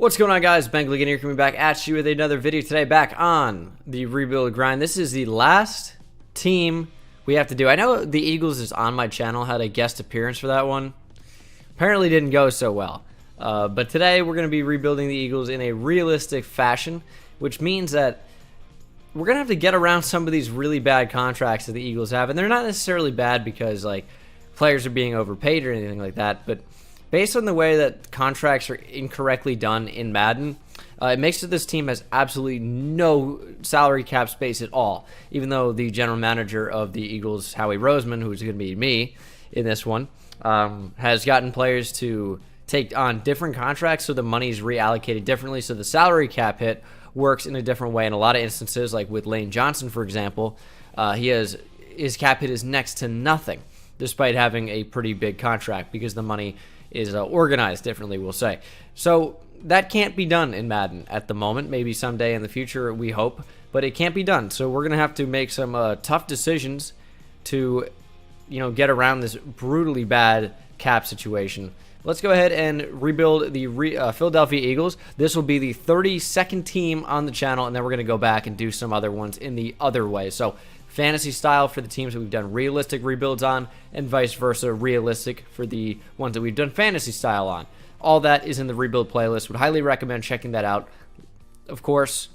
What's going on, guys? Bengal King here, coming back at you with another video today, back on the rebuild grind. This is the last team we have to do. I know the Eagles is on my channel, had a guest appearance for that one. Apparently didn't go so well. But today we're going to be rebuilding the Eagles in a realistic fashion, which means that we're going to have to get around some of these really bad contracts that the Eagles have. And they're not necessarily bad because like players are being overpaid or anything like that, but based on the way that contracts are incorrectly done in Madden, it makes it this team has absolutely no salary cap space at all, even though the general manager of the Eagles, Howie Roseman, who's going to be me in this one, has gotten players to take on different contracts so the money is reallocated differently, so the salary cap hit works in a different way. In a lot of instances, like with Lane Johnson, for example, his cap hit is next to nothing, despite having a pretty big contract, because the money is organized differently, we'll say. So that can't be done in Madden at the moment. Maybe someday in the future, we hope, but it can't be done. So we're gonna have to make some tough decisions to, get around this brutally bad cap situation. Let's go ahead and rebuild the Philadelphia Eagles. This will be the 32nd team on the channel, and then we're gonna go back and do some other ones in the other way. So fantasy style for the teams that we've done realistic rebuilds on, and vice versa, realistic for the ones that we've done fantasy style on. All that is in the rebuild playlist. Would highly recommend checking that out. Of course,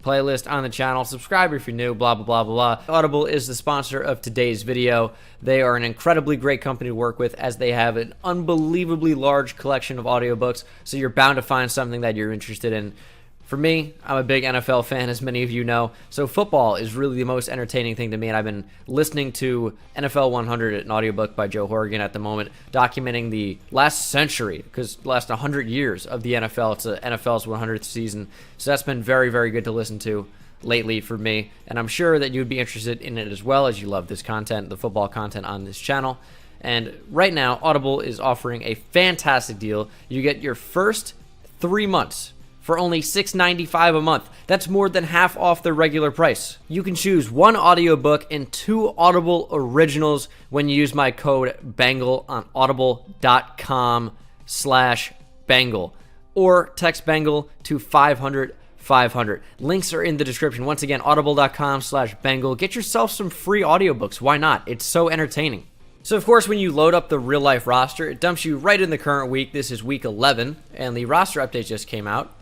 playlist on the channel. Subscribe if you're new, blah, blah, blah, blah, blah. Audible is the sponsor of today's video. They are an incredibly great company to work with, as they have an unbelievably large collection of audiobooks, so you're bound to find something that you're interested in. For me, I'm a big NFL fan, as many of you know, so football is really the most entertaining thing to me, and I've been listening to NFL 100, an audiobook by Joe Horrigan at the moment, documenting the last century, because the last 100 years of the NFL. It's the NFL's 100th season, so that's been very, very good to listen to lately for me, and I'm sure that you'd be interested in it as well, as you love this content, the football content on this channel. And right now, Audible is offering a fantastic deal. You get your first 3 months for only $6.95 a month. That's more than half off their regular price. You can choose one audiobook and 2 Audible originals when you use my code BENGAL on audible.com/Bengal, or text BENGAL to 500-500. Links are in the description. Once again, audible.com/Bengal. Get yourself some free audiobooks. Why not? It's so entertaining. So, of course, when you load up the real-life roster, it dumps you right in the current week. This is week 11, and the roster update just came out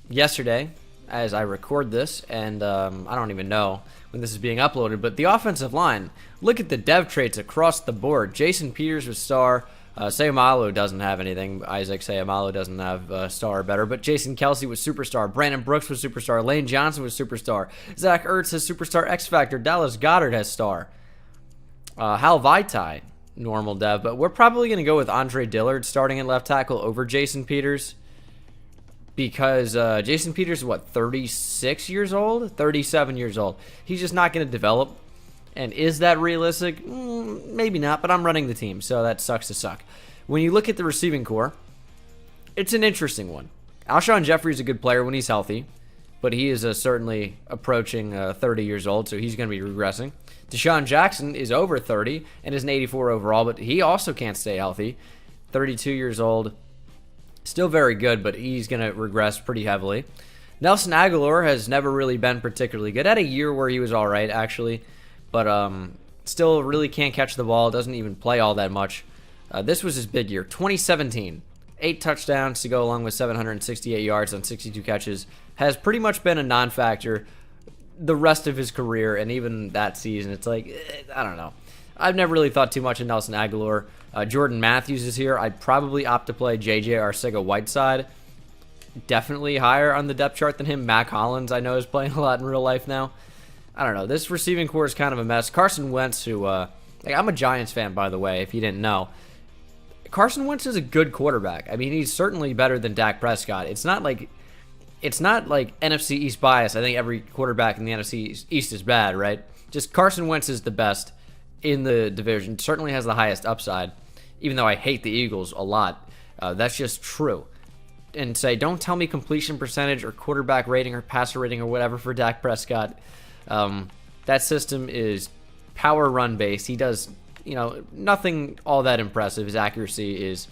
yesterday as I record this, and I don't even know when this is being uploaded, but the offensive line, look at the dev traits across the board. Jason Peters was star. Sayamalu doesn't have anything. Isaac Sayamalu doesn't have star or better, but Jason Kelsey was superstar. Brandon Brooks was superstar. Lane Johnson was superstar. Zach Ertz has superstar X Factor. Dallas Goedert has star. Hal Vaitai, normal dev, but we're probably going to go with Andre Dillard starting at left tackle over Jason Peters, because Jason Peters is, what, 36 years old? 37 years old. He's just not going to develop. And is that realistic? Maybe not, but I'm running the team, so that sucks to suck. When you look at the receiving core, it's an interesting one. Alshon Jeffrey is a good player when he's healthy, but he is certainly approaching 30 years old, so he's going to be regressing. Deshaun Jackson is over 30 and is an 84 overall, but he also can't stay healthy. 32 years old, still very good, but he's going to regress pretty heavily. Nelson Aguilar has never really been particularly good. Had a year where he was all right, actually, but still really can't catch the ball, doesn't even play all that much. This was his big year, 2017. 8 touchdowns to go along with 768 yards on 62 catches. Has pretty much been a non-factor the rest of his career, and even that season, it's like, I don't know. I've never really thought too much of Nelson Aguilar. Jordan Matthews is here. I'd probably opt to play J.J. Arcega-Whiteside. Definitely higher on the depth chart than him. Mac Hollins, I know, is playing a lot in real life now. I don't know. This receiving core is kind of a mess. Carson Wentz, who, I'm a Giants fan, by the way, if you didn't know. Carson Wentz is a good quarterback. I mean, he's certainly better than Dak Prescott. It's not like NFC East bias. I think every quarterback in the NFC East is bad, right? Just Carson Wentz is the best in the division. Certainly has the highest upside, even though I hate the Eagles a lot. That's just true. And don't tell me completion percentage or quarterback rating or passer rating or whatever for Dak Prescott. That system is power run based. He does, nothing all that impressive. His accuracy is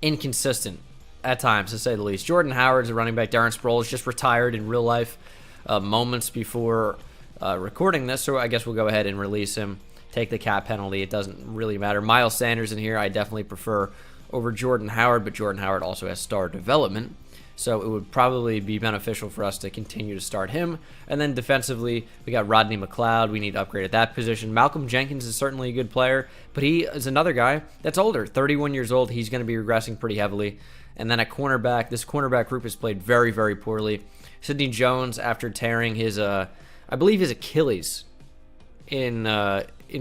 inconsistent at times, to say the least. Jordan Howard's a running back. Darren Sproles just retired in real life moments before recording this, so I guess we'll go ahead and release him. Take the cap penalty. It doesn't really matter. Miles Sanders in here I definitely prefer over Jordan Howard, but Jordan Howard also has star development, so it would probably be beneficial for us to continue to start him. And then defensively, we got Rodney McLeod. We need to upgrade at that position. Malcolm Jenkins is certainly a good player, but he is another guy that's older, 31 years old. He's going to be regressing pretty heavily. And then at cornerback, this cornerback group has played very, very poorly. Sidney Jones, after tearing his, I believe his Achilles in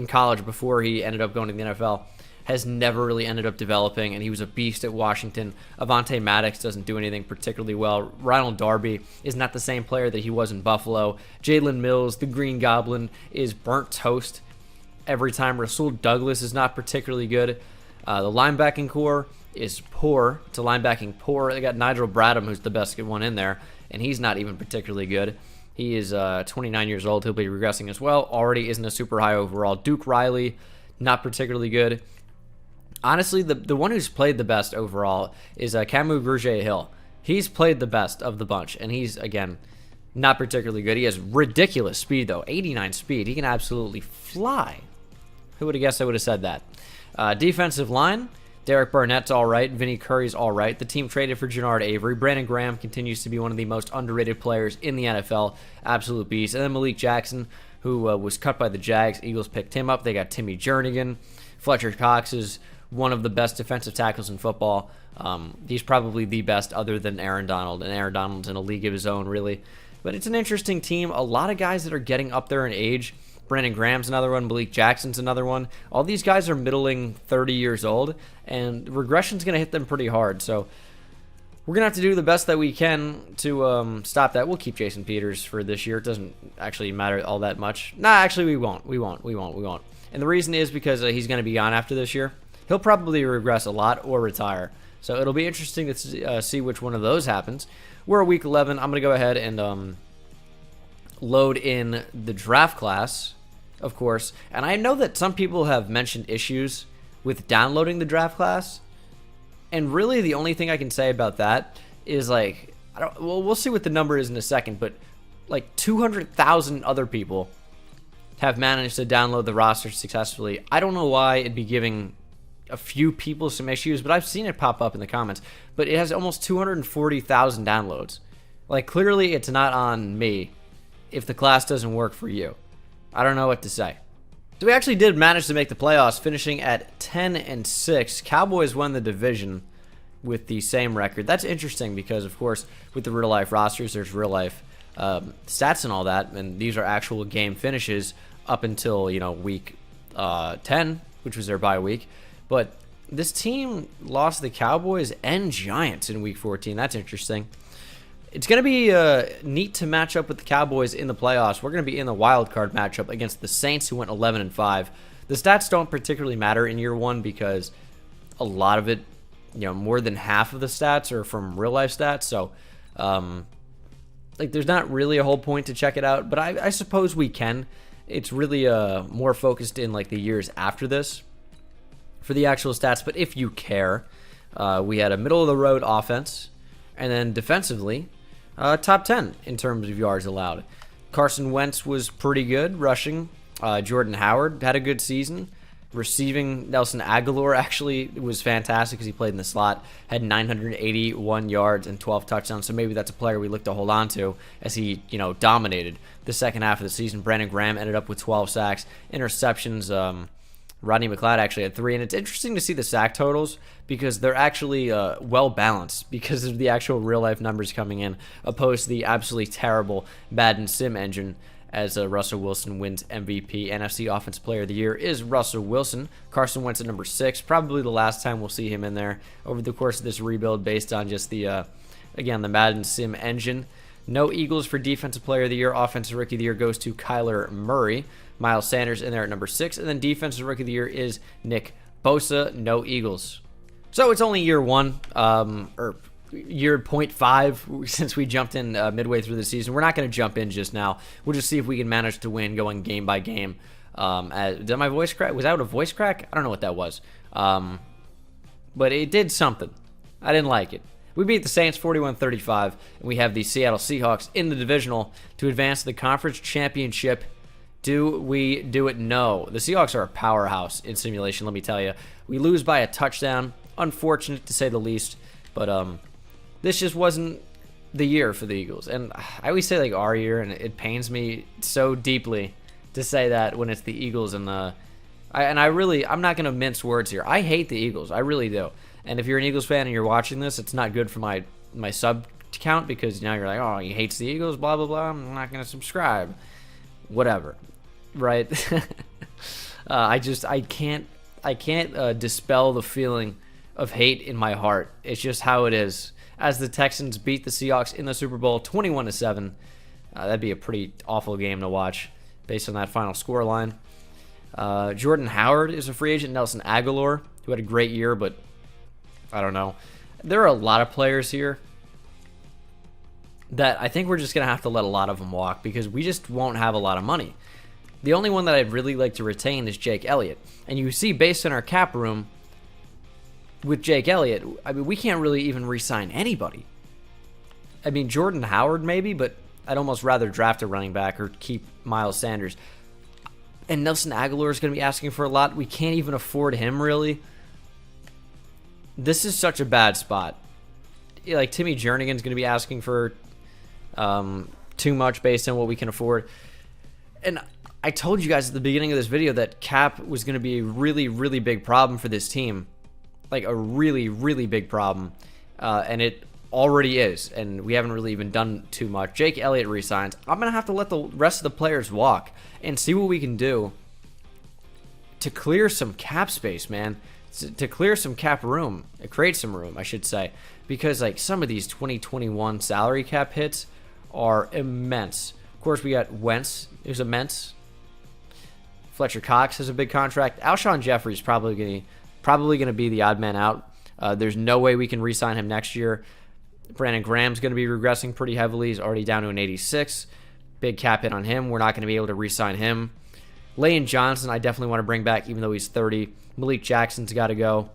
college before he ended up going to the NFL, has never really ended up developing, and he was a beast at Washington. Avonte Maddox doesn't do anything particularly well. Ronald Darby is not the same player that he was in Buffalo. Jalen Mills, the Green Goblin, is burnt toast every time. Rasul Douglas is not particularly good. The linebacking core is poor. It's a linebacking poor. They got Nigel Bradham, who's the best one in there, and he's not even particularly good. He is 29 years old. He'll be regressing as well. Already isn't a super high overall. Duke Riley, not particularly good. Honestly, the one who's played the best overall is Camu Grugier-Hill. He's played the best of the bunch, and he's, again, not particularly good. He has ridiculous speed, though. 89 speed. He can absolutely fly. Who would have guessed I would have said that? Defensive line, Derek Barnett's all right. Vinny Curry's all right. The team traded for Jannard Avery. Brandon Graham continues to be one of the most underrated players in the NFL. Absolute beast. And then Malik Jackson, who was cut by the Jags. Eagles picked him up. They got Timmy Jernigan. Fletcher Cox is one of the best defensive tackles in football. He's probably the best other than Aaron Donald, and Aaron Donald's in a league of his own, really. But it's an interesting team. A lot of guys that are getting up there in age. Brandon Graham's another one. Malik Jackson's another one. All these guys are middling 30 years old, and regression's going to hit them pretty hard. So we're going to have to do the best that we can to stop that. We'll keep Jason Peters for this year. It doesn't actually matter all that much. Nah, actually, we won't. And the reason is because he's going to be gone after this year. He'll probably regress a lot or retire. So it'll be interesting to see which one of those happens. We're at week 11. I'm going to go ahead and load in the draft class, of course. And I know that some people have mentioned issues with downloading the draft class. And really the only thing I can say about that is like, we'll see what the number is in a second, but like 200,000 other people have managed to download the roster successfully. I don't know why it'd be giving a few people some issues, but I've seen it pop up in the comments. But it has almost 240,000 downloads. Like, clearly it's not on me if the class doesn't work for you. I don't know what to say. So we actually did manage to make the playoffs, finishing at 10-6. Cowboys won the division with the same record. That's interesting because, of course, with the real-life rosters, there's real-life stats and all that, and these are actual game finishes up until, week 10, which was their bye week. But this team lost the Cowboys and Giants in week 14. That's interesting. It's going to be neat to match up with the Cowboys in the playoffs. We're going to be in the wild card matchup against the Saints, who went 11-5. The stats don't particularly matter in year one because a lot of it, more than half of the stats are from real life stats. So, there's not really a whole point to check it out. But I suppose we can. It's really more focused in the years after this for the actual stats. But if you care, we had a middle of the road offense, and then defensively, top 10 in terms of yards allowed. Carson Wentz was pretty good rushing. Jordan Howard had a good season. Receiving, Nelson Aguilar actually was fantastic because he played in the slot. Had 981 yards and 12 touchdowns. So maybe that's a player we look to hold on to as he, dominated the second half of the season. Brandon Graham ended up with 12 sacks. Interceptions, Rodney McLeod actually had 3. And it's interesting to see the sack totals because they're actually well-balanced because of the actual real-life numbers coming in, opposed to the absolutely terrible Madden Sim engine as Russell Wilson wins MVP. NFC Offensive Player of the Year is Russell Wilson. Carson Wentz at number 6. Probably the last time we'll see him in there over the course of this rebuild based on just the Madden Sim engine. No Eagles for Defensive Player of the Year. Offensive Rookie of the Year goes to Kyler Murray. Miles Sanders in there at number 6. And then Defensive Rookie of the Year is Nick Bosa. No Eagles. So it's only year 1, or year 0.5 since we jumped in midway through the season. We're not going to jump in just now. We'll just see if we can manage to win going game by game. Did my voice crack? Was that a voice crack? I don't know what that was. But it did something. I didn't like it. We beat the Saints 41-35, and we have the Seattle Seahawks in the divisional to advance to the conference championship. Do we do it? No. The Seahawks are a powerhouse in simulation, let me tell you. We lose by a touchdown. Unfortunate, to say the least. But this just wasn't the year for the Eagles. And I always say, like, our year, and it pains me so deeply to say that when it's the Eagles. And I'm not going to mince words here. I hate the Eagles. I really do. And if you're an Eagles fan and you're watching this, it's not good for my sub count, because now you're like, oh, he hates the Eagles, blah, blah, blah. I'm not going to subscribe. Whatever. Right? I can't dispel the feeling of hate in my heart. It's just how it is. As the Texans beat the Seahawks in the Super Bowl 21-7, that'd be a pretty awful game to watch based on that final score line. Jordan Howard is a free agent. Nelson Aguilar, who had a great year, but I don't know. There are a lot of players here that I think we're just going to have to let a lot of them walk, because we just won't have a lot of money. The only one that I'd really like to retain is Jake Elliott. And you see, based on our cap room with Jake Elliott, I mean, we can't really even re-sign anybody. I mean, Jordan Howard maybe, but I'd almost rather draft a running back or keep Miles Sanders. And Nelson Aguilar is going to be asking for a lot. We can't even afford him, really. This is such a bad spot. Like, Timmy Jernigan's going to be asking for too much based on what we can afford. And I told you guys at the beginning of this video that cap was going to be a really, really big problem for this team. Like, a really, really big problem. And it already is. And we haven't really even done too much. Jake Elliott resigns. I'm going to have to let the rest of the players walk and see what we can do to clear some cap space, man. To clear some cap room. Create some room, I should say. Because, like, some of these 2021 salary cap hits are immense. Of course, we got Wentz, who's immense. Fletcher Cox has a big contract. Alshon Jeffrey's probably going to be the odd man out. There's no way we can re-sign him next year. Brandon Graham's going to be regressing pretty heavily. He's already down to an 86. Big cap hit on him. We're not going to be able to re-sign him. Lane Johnson, I definitely want to bring back, even though he's 30. Malik Jackson's got to go.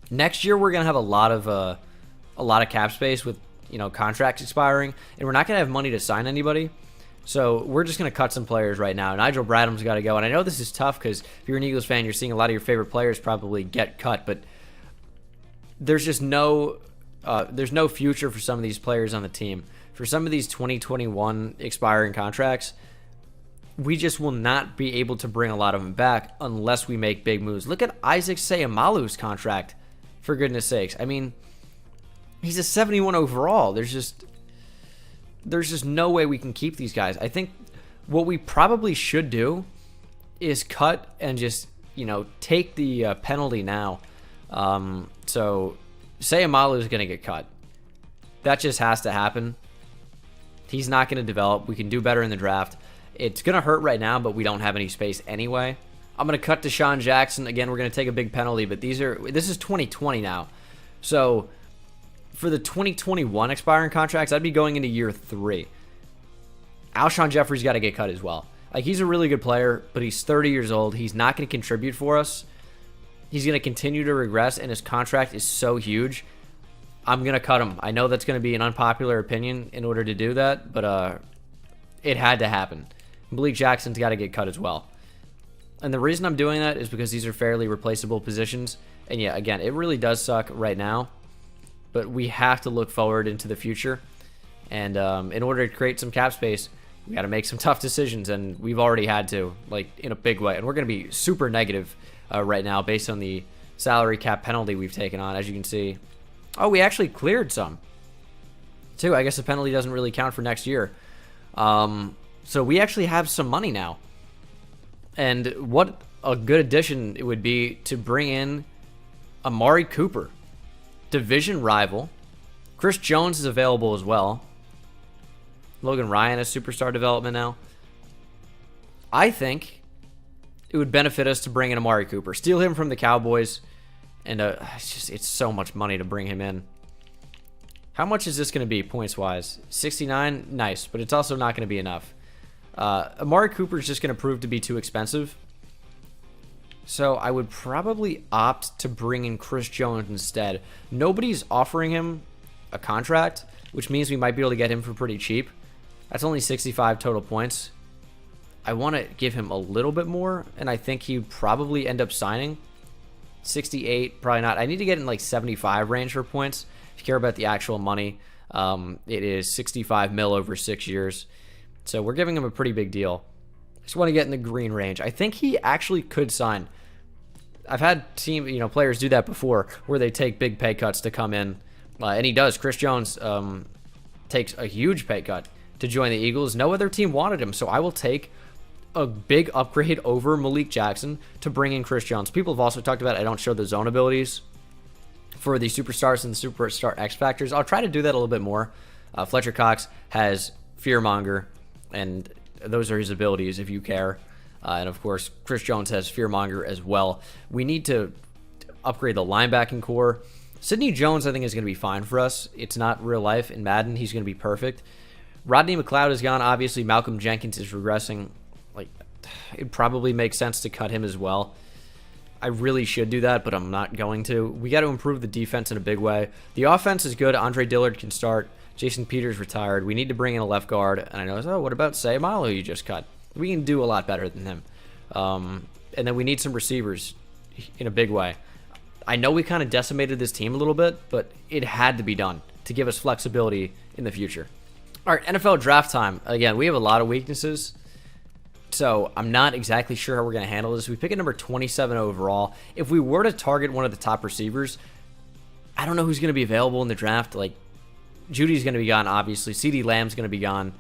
Next year, we're going to have a lot of cap space with, contracts expiring, and we're not going to have money to sign anybody. So we're just going to cut some players right now. Nigel Bradham's got to go, and I know this is tough because if you're an Eagles fan, you're seeing a lot of your favorite players probably get cut, but there's just no future for some of these players on the team. For some of these 2021 expiring contracts, we just will not be able to bring a lot of them back unless we make big moves. Look at Isaac Seumalo's contract, for goodness sakes. I mean, he's a 71 overall. There's just no way we can keep these guys. I think what we probably should do is cut and just, take the penalty now. So Seumalo is going to get cut. That just has to happen. He's not going to develop. We can do better in the draft. It's going to hurt right now, but we don't have any space anyway. I'm going to cut Deshaun Jackson. Again, we're going to take a big penalty, but this is 2020 now. So for the 2021 expiring contracts, I'd be going into year 3. Alshon Jeffrey's got to get cut as well. Like, he's a really good player, but he's 30 years old. He's not going to contribute for us. He's going to continue to regress, and his contract is so huge. I'm going to cut him. I know that's going to be an unpopular opinion in order to do that, but it had to happen. Malik Jackson's got to get cut as well. And the reason I'm doing that is because these are fairly replaceable positions. And yeah, again, it really does suck right now, but we have to look forward into the future. And in order to create some cap space, we got to make some tough decisions, and we've already had to, like, in a big way. And we're going to be super negative right now based on the salary cap penalty we've taken on, as you can see. Oh, we actually cleared some, too. I guess the penalty doesn't really count for next year. So we actually have some money now. And what a good addition it would be to bring in Amari Cooper, division rival. Chris Jones is available as well. Logan Ryan has superstar development now. I think it would benefit us to bring in Amari Cooper. Steal him from the Cowboys. And it's so much money to bring him in. How much is this going to be points-wise? 69? Nice, but it's also not going to be enough. Amari Cooper is just going to prove to be too expensive. So I would probably opt to bring in Chris Jones instead. Nobody's offering him a contract, which means we might be able to get him for pretty cheap. That's only 65 total points. I want to give him a little bit more, and I think he'd probably end up signing. 68, probably not. I need to get in like 75 range for points. If you care about the actual money, it is 65 mil over 6 years. So we're giving him a pretty big deal. Just want to get in the green range. I think he actually could sign. I've had players do that before, where they take big pay cuts to come in, and he does. Chris Jones takes a huge pay cut to join the Eagles. No other team wanted him, so I will take a big upgrade over Malik Jackson to bring in Chris Jones. People have also talked about I don't show the zone abilities for the superstars and the superstar X Factors. I'll try to do that a little bit more. Fletcher Cox has Fearmonger, and those are his abilities if you care. And of course, Chris Jones has Fearmonger as well. We need to upgrade the linebacking core. Sidney Jones, I think, is going to be fine for us. It's not real life in Madden. He's going to be perfect. Rodney McLeod is gone. Obviously, Malcolm Jenkins is regressing. Like, it probably makes sense to cut him as well. I really should do that, but I'm not going to. We got to improve the defense in a big way. The offense is good. Andre Dillard can start. Jason Peters retired. We need to bring in a left guard. And I know, what about Sayamalo you just cut? We can do a lot better than him. And then we need some receivers in a big way. I know we kind of decimated this team a little bit, but it had to be done to give us flexibility in the future. All right, NFL draft time. Again, we have a lot of weaknesses, so I'm not exactly sure how we're going to handle this. We pick at number 27 overall. If we were to target one of the top receivers, I don't know who's going to be available in the draft. Like, Judy's going to be gone, obviously. CeeDee Lamb's going to be gone.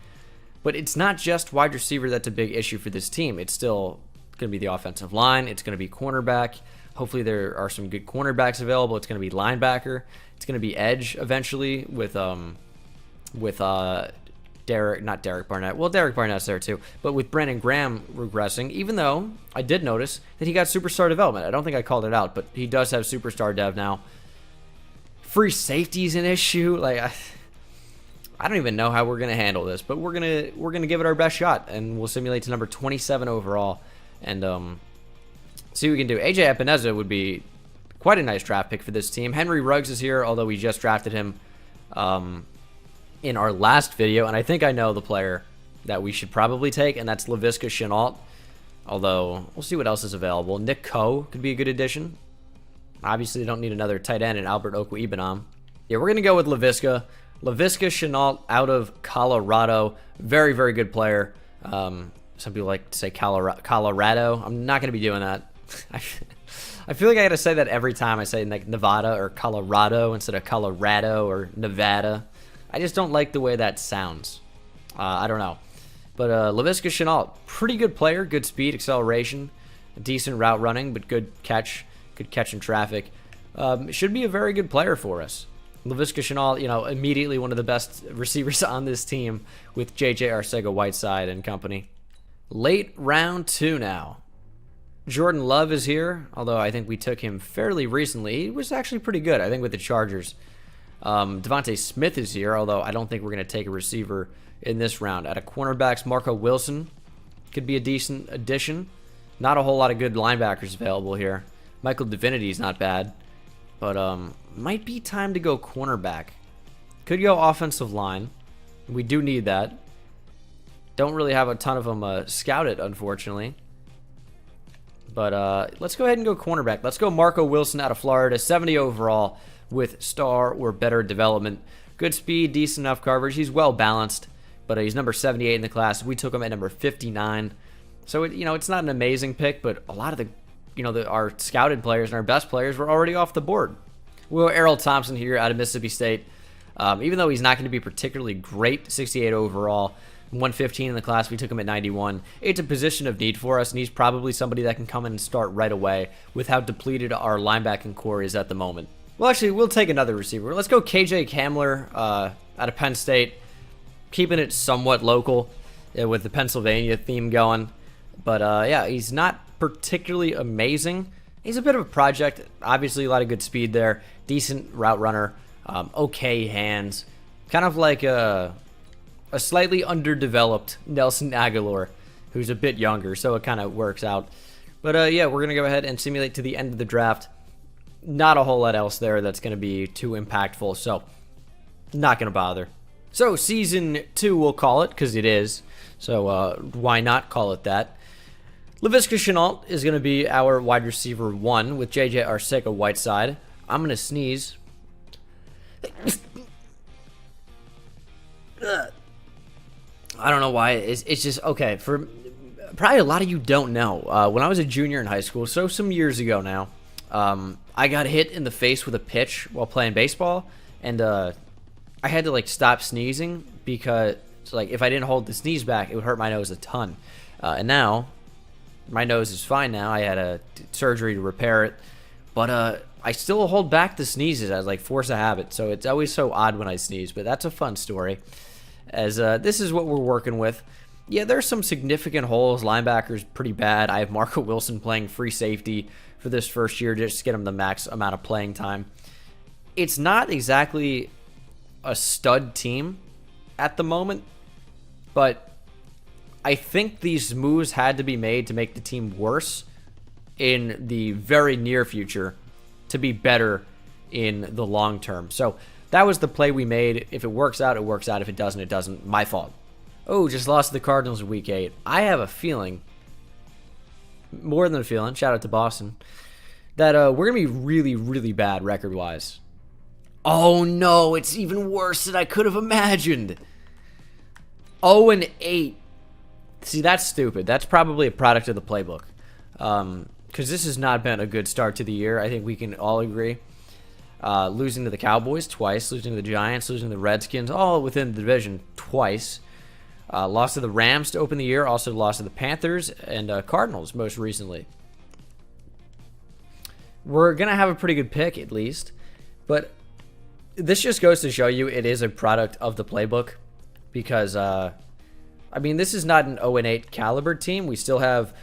But it's not just wide receiver that's a big issue for this team. It's still going to be the offensive line. It's going to be cornerback. Hopefully there are some good cornerbacks available. It's going to be linebacker. It's going to be edge eventually with Derek Barnett. Well, Derek Barnett's there too. But with Brandon Graham regressing, even though I did notice that he got superstar development. I don't think I called it out, but he does have superstar dev now. Free safety's an issue. Like, I don't even know how we're going to handle this, but we're gonna give it our best shot, and we'll simulate to number 27 overall and see what we can do. AJ Epineza would be quite a nice draft pick for this team. Henry Ruggs is here, although we just drafted him in our last video, and I think I know the player that we should probably take, and that's Laviska Shenault, although we'll see what else is available. Nick Coe could be a good addition. Obviously, they don't need another tight end in Albert Okwuegbunam. Yeah, we're going to go with Laviska. Laviska Shenault out of Colorado. Very, very good player. Some people like to say Colorado. I'm not going to be doing that. I feel like I got to say that every time I say like Nevada or Colorado instead of Colorado or Nevada. I just don't like the way that sounds. I don't know. But Laviska Shenault, pretty good player. Good speed, acceleration, decent route running, but good catch. Good catch in traffic. Should be a very good player for us. Laviska Shenault, immediately one of the best receivers on this team with J.J. Arcega-Whiteside and company. Late round 2 now. Jordan Love is here, although I think we took him fairly recently. He was actually pretty good, I think, with the Chargers. Devontae Smith is here, although I don't think we're going to take a receiver in this round. At a cornerbacks, Marco Wilson could be a decent addition. Not a whole lot of good linebackers available here. Michael Divinity is not bad, but might be time to go cornerback. Could go offensive line. We do need that. Don't really have a ton of them scouted, unfortunately. But let's go ahead and go cornerback. Let's go Marco Wilson out of Florida, 70 overall with star or better development. Good speed, decent enough coverage. He's well balanced, but he's number 78 in the class. We took him at number 59. So, it's not an amazing pick, but a lot of our scouted players and our best players were already off the board. Will Raphael Thompson here out of Mississippi State. Even though he's not going to be particularly great, 68 overall, 115 in the class, we took him at 91. It's a position of need for us, and he's probably somebody that can come in and start right away with how depleted our linebacking core is at the moment. Well, actually, we'll take another receiver. Let's go KJ Kammler out of Penn State, keeping it somewhat local with the Pennsylvania theme going. But, yeah, he's not particularly amazing. He's a bit of a project. Obviously, a lot of good speed there. Decent route runner. Okay hands. Kind of like a slightly underdeveloped Nelson Aguilar, who's a bit younger, so it kind of works out. But yeah, we're going to go ahead and simulate to the end of the draft. Not a whole lot else there that's going to be too impactful, so not going to bother. So Season 2, we'll call it, because it is. So why not call it that? Laviska Shenault is going to be our wide receiver 1 with J.J. Arcega-Whiteside. I'm going to sneeze. I don't know why. It's just, okay, for probably a lot of you don't know. When I was a junior in high school, so some years ago now, I got hit in the face with a pitch while playing baseball, and I had to, like, stop sneezing because, like, if I didn't hold the sneeze back, it would hurt my nose a ton. And now, my nose is fine now. I had a surgery to repair it, but I still hold back the sneezes as, like, force of habit, so it's always so odd when I sneeze, but that's a fun story, as this is what we're working with. Yeah, there's some significant holes. Linebacker's pretty bad. I have Marco Wilson playing free safety for this first year just to get him the max amount of playing time. It's not exactly a stud team at the moment, but I think these moves had to be made to make the team worse in the very near future to be better in the long term. So that was the play we made. If it works out, it works out. If it doesn't, it doesn't. My fault. Oh, just lost to the Cardinals in Week 8. I have a feeling, more than a feeling, shout out to Boston, that we're going to be really, really bad record-wise. Oh, no, it's even worse than I could have imagined. 0-8. See, that's stupid. That's probably a product of the playbook. Because this has not been a good start to the year. I think we can all agree. Losing to the Cowboys twice, losing to the Giants, losing to the Redskins, all within the division twice. Lost to the Rams to open the year, also lost to the Panthers and Cardinals most recently. We're going to have a pretty good pick at least, but this just goes to show you it is a product of the playbook because, I mean, this is not an 0-8 caliber team. We still have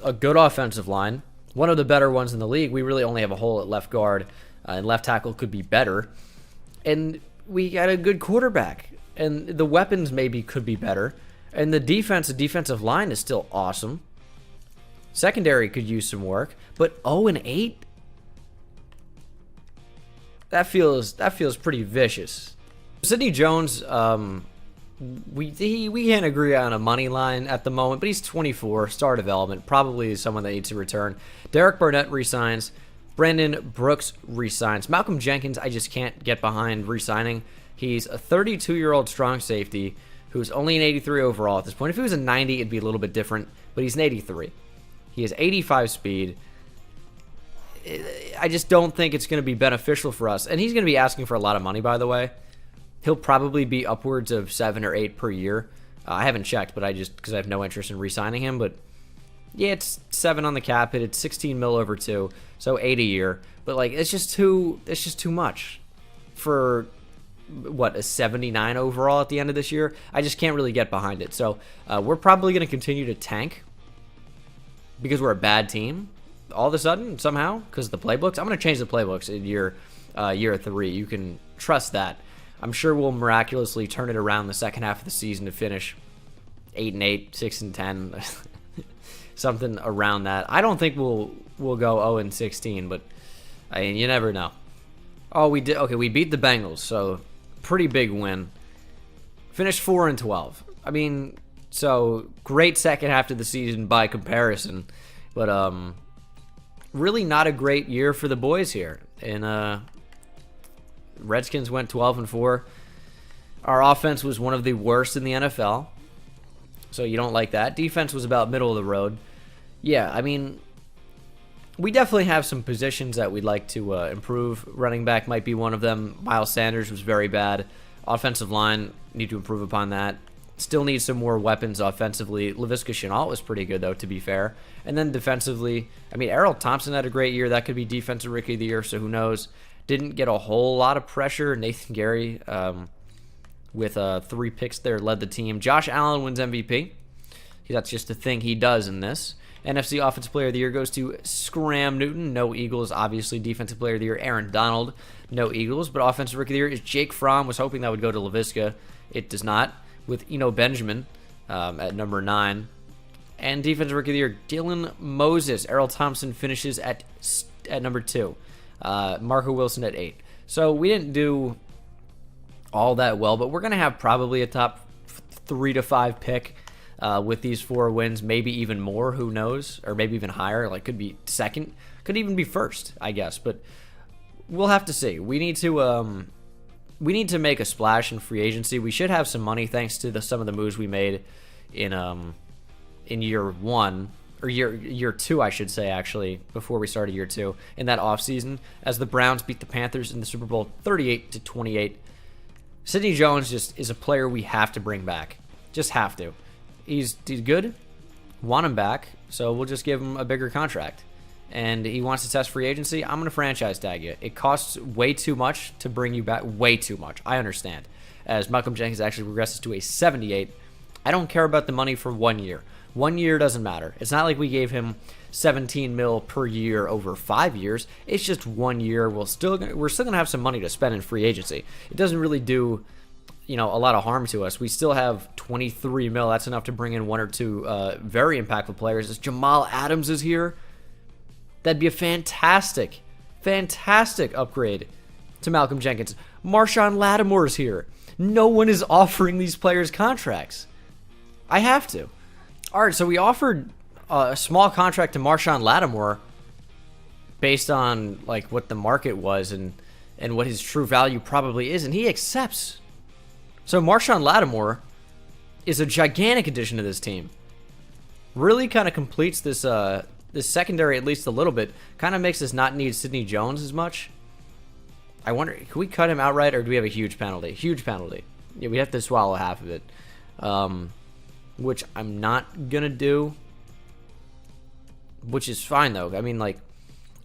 a good offensive line, one of the better ones in the league. We really only have a hole at left guard, and left tackle could be better. And we got a good quarterback. And the weapons maybe could be better. And the defensive line is still awesome. Secondary could use some work. But 0-8? That feels pretty vicious. Sidney Jones, we can't agree on a money line at the moment, but he's 24, star development, probably someone that needs to return. Derek Barnett resigns. Brandon Brooks resigns. Malcolm Jenkins, I just can't get behind resigning. He's a 32-year-old strong safety who's only an 83 overall at this point. If he was a 90, it'd be a little bit different, but he's an 83. He has 85 speed. I just don't think it's going to be beneficial for us. And he's going to be asking for a lot of money, by the way. He'll probably be upwards of 7 or 8 per year. I haven't checked, but because I have no interest in re-signing him. But yeah, it's 7 on the cap hit. It's 16 mil over 2, so 8 a year. But like, it's just too much for what, a 79 overall at the end of this year. I just can't really get behind it. So we're probably going to continue to tank because we're a bad team all of a sudden somehow because of the playbooks. I'm going to change the playbooks in year 3. You can trust that. I'm sure we'll miraculously turn it around the second half of the season to finish 8-8, 6-10, something around that. I don't think we'll go 0-16, but I mean, you never know. Oh, we did. Okay, we beat the Bengals, so pretty big win. Finished 4-12. I mean, so great second half of the season by comparison, but really not a great year for the boys here. And Redskins went 12-4. Our offense was one of the worst in the NFL, so you don't like that. Defense was about middle of the road. Yeah, I mean, we definitely have some positions that we'd like to improve. Running back might be one of them. Miles Sanders was very bad. Offensive line, need to improve upon that. Still need some more weapons offensively. Laviska Shenault was pretty good, though, to be fair. And then defensively, I mean, Raphael Thompson had a great year. That could be Defensive Rookie of the Year, so who knows. Didn't get a whole lot of pressure. Nathan Gary, with 3 picks there, led the team. Josh Allen wins MVP. That's just the thing he does in this. NFC Offensive Player of the Year goes to Scram Newton. No Eagles, obviously. Defensive Player of the Year, Aaron Donald. No Eagles. But Offensive Rookie of the Year is Jake Fromm. Was hoping that would go to Laviska. It does not. With Eno Benjamin at number 9. And Defensive Rookie of the Year, Dylan Moses. Errol Thompson finishes at number 2. Marco Wilson at 8. So we didn't do all that well, but we're going to have probably a top 3 to 5 pick with these 4 wins, maybe even more, who knows, or maybe even higher. Like, could be second, could even be first, I guess, but we'll have to see. We need to make a splash in free agency. We should have some money thanks to some of the moves we made in year 1 or year 2, I should say, actually, before we started year 2 in that offseason, as the Browns beat the Panthers in the Super Bowl 38-28. Sidney Jones just is a player we have to bring back. Just have to. He's good. Want him back, so we'll just give him a bigger contract. And he wants to test free agency. I'm going to franchise tag you. It costs way too much to bring you back. Way too much. I understand. As Malcolm Jenkins actually regresses to a 78. I don't care about the money for 1 year. 1 year doesn't matter. It's not like we gave him 17 mil per year over 5 years. It's just 1 year. We're still gonna have some money to spend in free agency. It doesn't really do, a lot of harm to us. We still have 23 mil. That's enough to bring in 1 or 2 very impactful players. As Jamal Adams is here, that'd be a fantastic upgrade to Malcolm Jenkins. Marshawn Lattimore is here. No one is offering these players contracts. I have to. All right, so we offered a small contract to Marshawn Lattimore based on like what the market was and what his true value probably is, and he accepts. So Marshawn Lattimore is a gigantic addition to this team. Really kind of completes this secondary at least a little bit. Kind of makes us not need Sidney Jones as much. I wonder, can we cut him outright, or do we have a huge penalty? Huge penalty. Yeah, we have to swallow half of it. Which I'm not gonna do, which is fine though. I mean, like,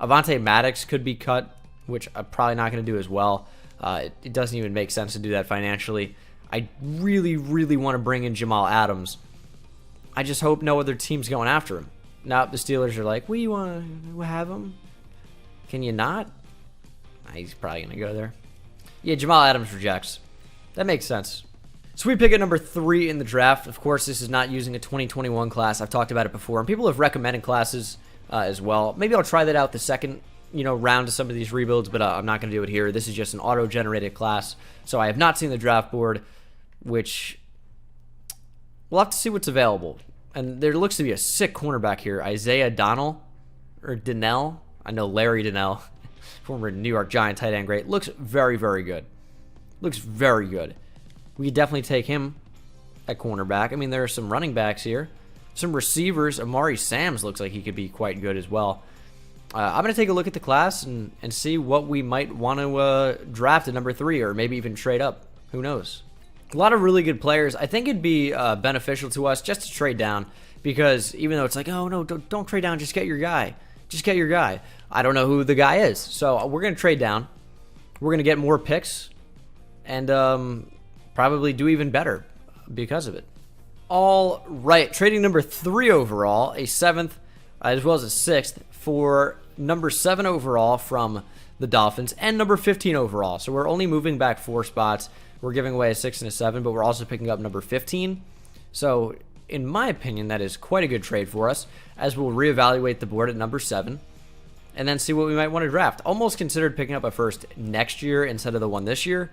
Avonte Maddox could be cut, which I'm probably not gonna do as well. It doesn't even make sense to do that financially. I really, really want to bring in Jamal Adams. I just hope no other team's going after him. Now the Steelers are like, "We want to have him? Can you not?" He's probably gonna go there. Yeah, Jamal Adams rejects. That makes sense. So we pick at number 3 in the draft. Of course, this is not using a 2021 class. I've talked about it before, and people have recommended classes as well. Maybe I'll try that out the second, round of some of these rebuilds, but I'm not going to do it here. This is just an auto-generated class, so I have not seen the draft board, which we'll have to see what's available. And there looks to be a sick cornerback here, Isaiah Donnell. I know Larry Donnell, former New York Giant tight end great. Looks very, very good. Looks very good. We could definitely take him at cornerback. I mean, there are some running backs here. Some receivers. Amari Samms looks like he could be quite good as well. I'm going to take a look at the class and see what we might want to draft at number 3, or maybe even trade up. Who knows? A lot of really good players. I think it'd be beneficial to us just to trade down, because even though it's like, oh, no, don't trade down. Just get your guy. Just get your guy. I don't know who the guy is. So we're going to trade down. We're going to get more picks. And probably do even better because of it. All right, trading number 3 overall, a 7th as well as a 6th for number 7 overall from the Dolphins, and number 15 overall. So we're only moving back 4 spots. We're giving away a 6 and a 7, but we're also picking up number 15. So in my opinion, that is quite a good trade for us, as we'll reevaluate the board at number 7 and then see what we might want to draft. Almost considered picking up a first next year instead of the one this year,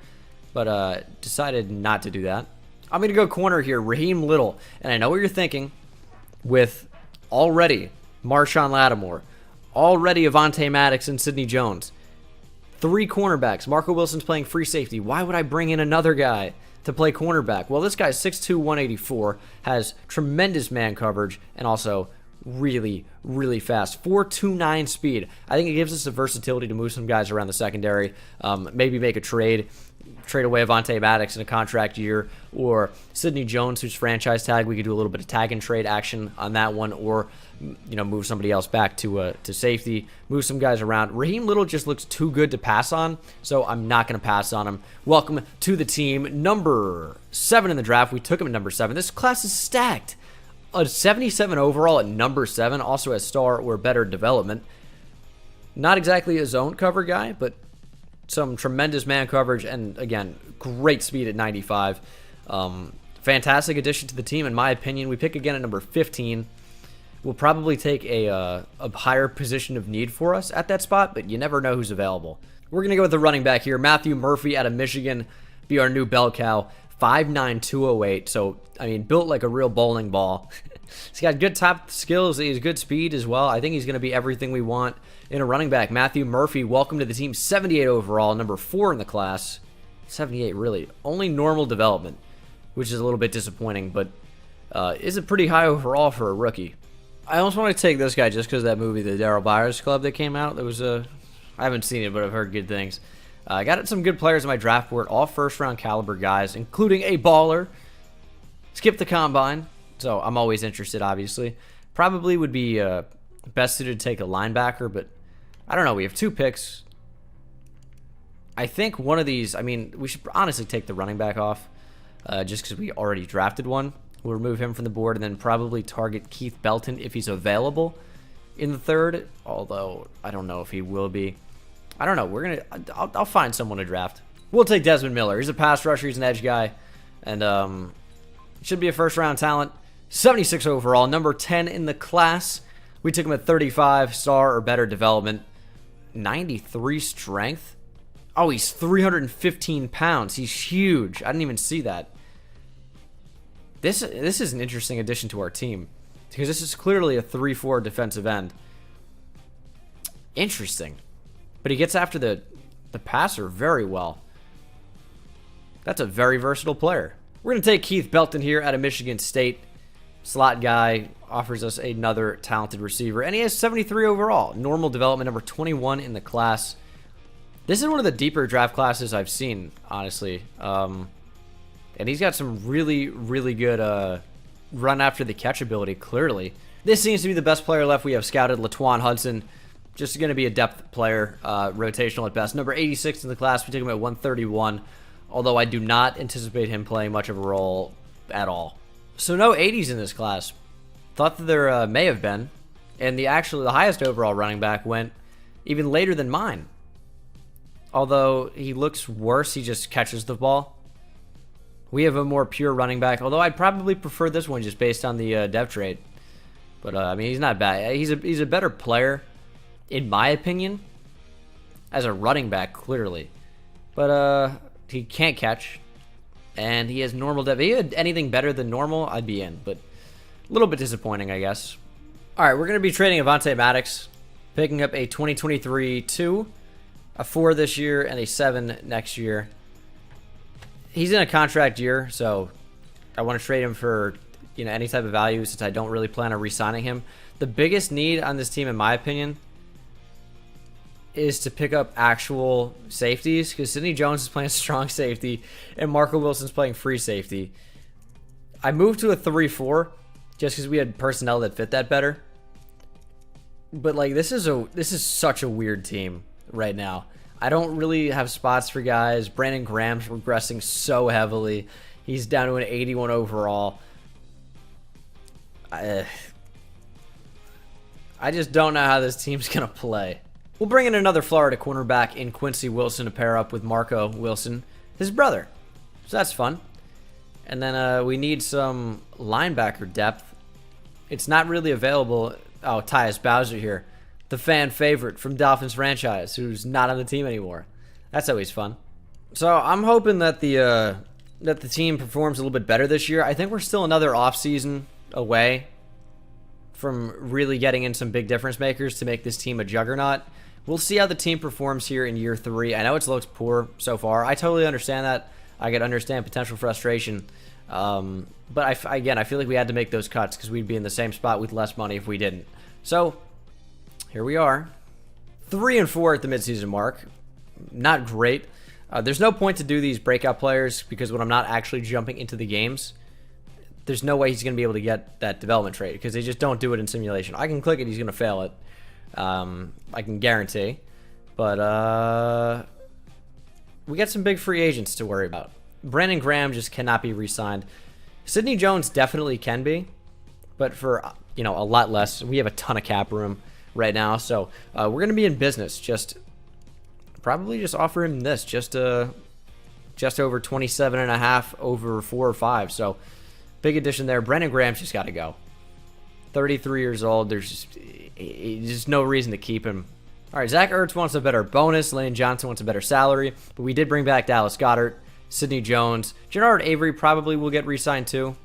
but decided not to do that. I'm going to go corner here, Raheem Little. And I know what you're thinking, with already Marshawn Lattimore, already Avonte Maddox and Sidney Jones. 3 cornerbacks. Marco Wilson's playing free safety. Why would I bring in another guy to play cornerback? Well, this guy's 6'2", 184, has tremendous man coverage, and also really, really fast. 4.29 speed. I think it gives us the versatility to move some guys around the secondary, maybe make a trade away Avonte Maddox in a contract year, or Sidney Jones, who's franchise tag. We could do a little bit of tag and trade action on that one, or move somebody else back to safety, move some guys around. Raheem Little just looks too good to pass on, so I'm not going to pass on him. Welcome to the team. Number 7 in the draft. We took him at number 7. This class is stacked. A 77 overall at number 7, also has star or better development. Not exactly a zone cover guy, but some tremendous man coverage, and again, great speed at 95. Fantastic addition to the team, in my opinion. We pick again at number 15. will probably take a higher position of need for us at that spot, but you never know who's available. We're going to go with the running back here. Matthew Murphy out of Michigan, be our new bell cow. 5'9", 208. So, I mean, built like a real bowling ball. He's got good top skills. He has good speed as well. I think he's going to be everything we want in a running back. Matthew Murphy, welcome to the team. 78 overall, number 4 in the class. 78, really. Only normal development, which is a little bit disappointing, but is a pretty high overall for a rookie. I almost want to take this guy just because of that movie, The Darryl Byers Club, that came out. There was I haven't seen it, but I've heard good things. I got some good players in my draft board, all first-round caliber guys, including a baller. Skip the combine, so I'm always interested, obviously. Probably would be best suited to take a linebacker, but I don't know. We have 2 picks. I think one of these, I mean, we should honestly take the running back off just because we already drafted one. We'll remove him from the board and then probably target Keith Belton if he's available in the 3rd, although I don't know if he will be. I don't know. I'll find someone to draft. We'll take Desmond Miller. He's a pass rusher. He's an edge guy. And should be a first-round talent. 76 overall. Number 10 in the class. We took him at 35 star or better development. 93 strength. Oh, he's 315 pounds. He's huge. I didn't even see that. This is an interesting addition to our team. Because this is clearly a 3-4 defensive end. Interesting. But he gets after the passer very well. That's a very versatile player. We're going to take Keith Belton here out of Michigan State. Slot guy, offers us another talented receiver. And he has 73 overall. Normal development, number 21 in the class. This is one of the deeper draft classes I've seen, honestly. And he's got some really, really good run after the catch ability, clearly. This seems to be the best player left. We have scouted Laquan Hudson. Just going to be a depth player, rotational at best. Number 86 in the class, we took him at 131, although I do not anticipate him playing much of a role at all. So no 80s in this class. Thought that there may have been, and the highest overall running back went even later than mine. Although he looks worse, he just catches the ball. We have a more pure running back, although I'd probably prefer this one just based on the dev trade. But I mean, he's not bad. He's a better player, in my opinion, as a running back, clearly. But he can't catch, and he has normal depth. If he had anything better than normal, I'd be in, but a little bit disappointing, I guess. All right, we're going to be trading Avonte Maddox, picking up a 2023 2, a 4 this year, and a 7 next year. He's in a contract year, so I want to trade him for any type of value since I don't really plan on re-signing him. The biggest need on this team, in my opinion, is to pick up actual safeties, because Sidney Jones is playing strong safety and Marco Wilson's playing free safety. I moved to a 3-4 just because we had personnel that fit that better. But like this is such a weird team right now. I don't really have spots for guys. Brandon Graham's regressing so heavily. He's down to an 81 overall. I just don't know how this team's going to play. We'll bring in another Florida cornerback in Quincy Wilson to pair up with Marco Wilson, his brother. So that's fun. And then we need some linebacker depth. It's not really available. Oh, Tyus Bowser here. The fan favorite from Dolphins franchise, who's not on the team anymore. That's always fun. So I'm hoping that the team performs a little bit better this year. I think we're still another offseason away from really getting in some big difference makers to make this team a juggernaut. We'll see how the team performs here in year 3. I know it looks poor so far. I totally understand that. I could understand potential frustration. But I feel like we had to make those cuts because we'd be in the same spot with less money if we didn't. So here we are. 3-4 at the midseason mark. Not great. There's no point to do these breakout players because when I'm not actually jumping into the games, there's no way he's going to be able to get that development trait because they just don't do it in simulation. I can click it, he's going to fail it. I can guarantee. But we got some big free agents to worry about. Brandon Graham just cannot be re-signed. Sidney Jones definitely can be, but for a lot less. We have a ton of cap room right now, so we're going to be in business. Probably just offer him this, just over 27.5 over 4 or 5. So big addition there. Brandon Graham's just got to go. 33 years old. There's just no reason to keep him. All right, Zach Ertz wants a better bonus. Lane Johnson wants a better salary. But we did bring back Dallas Goedert, Sidney Jones. Gerard Avery probably will get re-signed too.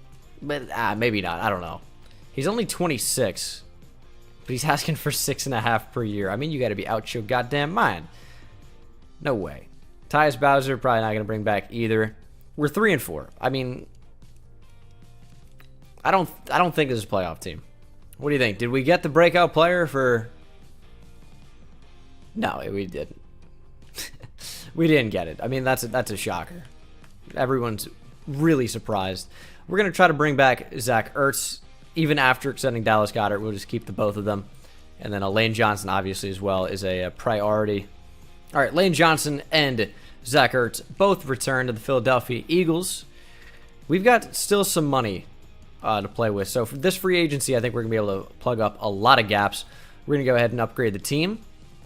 But maybe not. I don't know. He's only 26. But he's asking for 6.5 per year. I mean, you got to be out your goddamn mind. No way. Tyus Bowser, probably not going to bring back either. We're 3-4. I mean, I don't think this is a playoff team. What do you think? Did we get the breakout player for... No, we didn't. We didn't get it. I mean, that's a shocker. Everyone's really surprised. We're going to try to bring back Zach Ertz. Even after extending Dallas Goedert, we'll just keep the both of them. And then Lane Johnson, obviously, as well, is a priority. All right, Lane Johnson and Zach Ertz both return to the Philadelphia Eagles. We've got still some money to play with. So for this free agency, I think we're going to be able to plug up a lot of gaps. We're going to go ahead and upgrade the team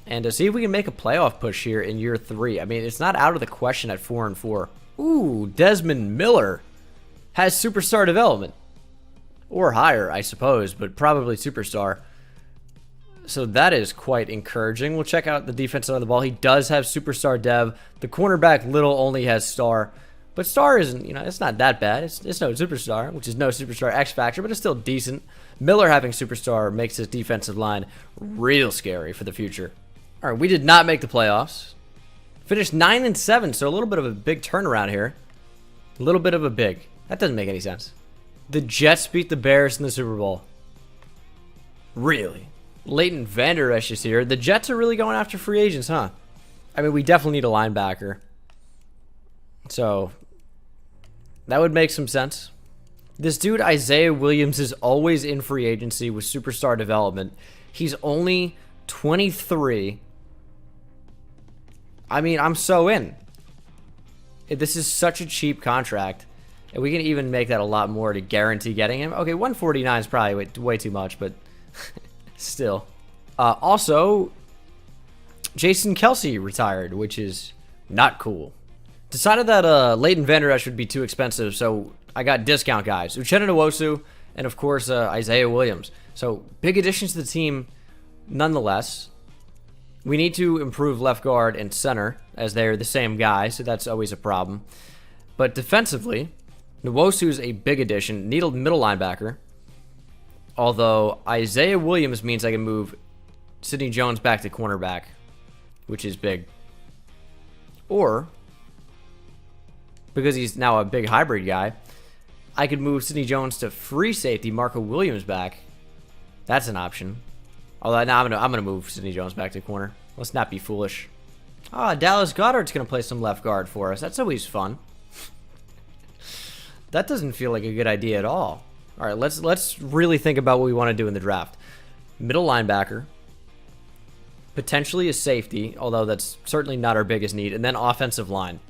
and to see if we can make a playoff push here in year 3. I mean, it's not out of the question at 4-4. Ooh, Desmond Miller has superstar development. Or higher, I suppose, but probably superstar. So that is quite encouraging. We'll check out the defense side of the ball. He does have superstar dev. The cornerback Little only has star. But star isn't, it's not that bad. It's no superstar, which is no superstar X factor, but it's still decent. Miller having superstar makes his defensive line real scary for the future. All right, we did not make the playoffs. Finished 9-7, so a little bit of a big turnaround here. A little bit of a big. That doesn't make any sense. The Jets beat the Bears in the Super Bowl. Really? Leighton Vander Esch is here. The Jets are really going after free agents, huh? I mean, we definitely need a linebacker. So, that would make some sense. This dude, Isaiah Williams, is always in free agency with superstar development. He's only 23. I mean, I'm so in. This is such a cheap contract. And we can even make that a lot more to guarantee getting him. Okay, 149 is probably way too much, but still. Also, Jason Kelsey retired, which is not cool. Decided that Leighton Vander Esch would be too expensive, so I got discount guys. Uchenna Nwosu, and of course, Isaiah Williams. So, big additions to the team nonetheless. We need to improve left guard and center, as they're the same guy, so that's always a problem. But defensively, Nwosu's a big addition. Need a middle linebacker. Although Isaiah Williams means I can move Sidney Jones back to cornerback, which is big. Or, because he's now a big hybrid guy, I could move Sidney Jones to free safety, Marco Williams back. That's an option. Although now I'm gonna move Sidney Jones back to corner. Let's not be foolish. Dallas Goedert's gonna play some left guard for us. That's always fun. That doesn't feel like a good idea at all. All right, let's really think about what we want to do in the draft. Middle linebacker, potentially a safety, although that's certainly not our biggest need, and then offensive line.